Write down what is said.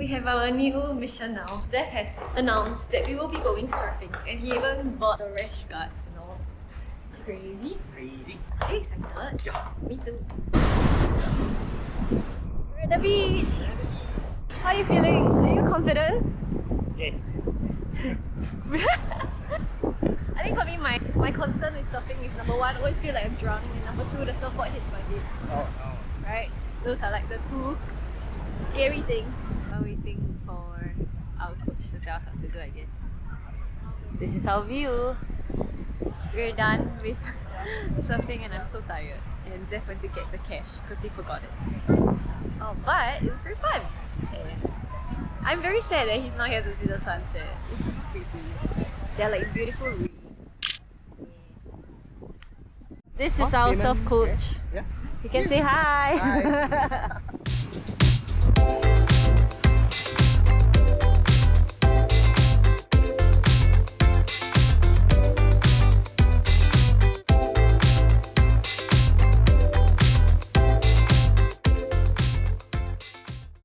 have our new mission now. Zeph has announced that we will be going surfing, and he even bought the rash guards and all. Crazy. Are you excited? Yeah. Me too. We're at the beach. How are you feeling? Are you confident? Yeah. I think for me, my concern with surfing is number one, I always feel like I'm drowning, and number two, the surfboard hits my head. Oh no. Right? Those are like the two scary things. We're waiting for our coach to tell us what to do, I guess. This is our view. We're done with surfing and I'm so tired. And Zeph went to get the cash because he forgot it. Oh, but it was very fun. And I'm very sad that he's not here to see the sunset. It's so pretty. They're like beautiful reefs. This is our surf coach. Yeah. You can say hi. Hi.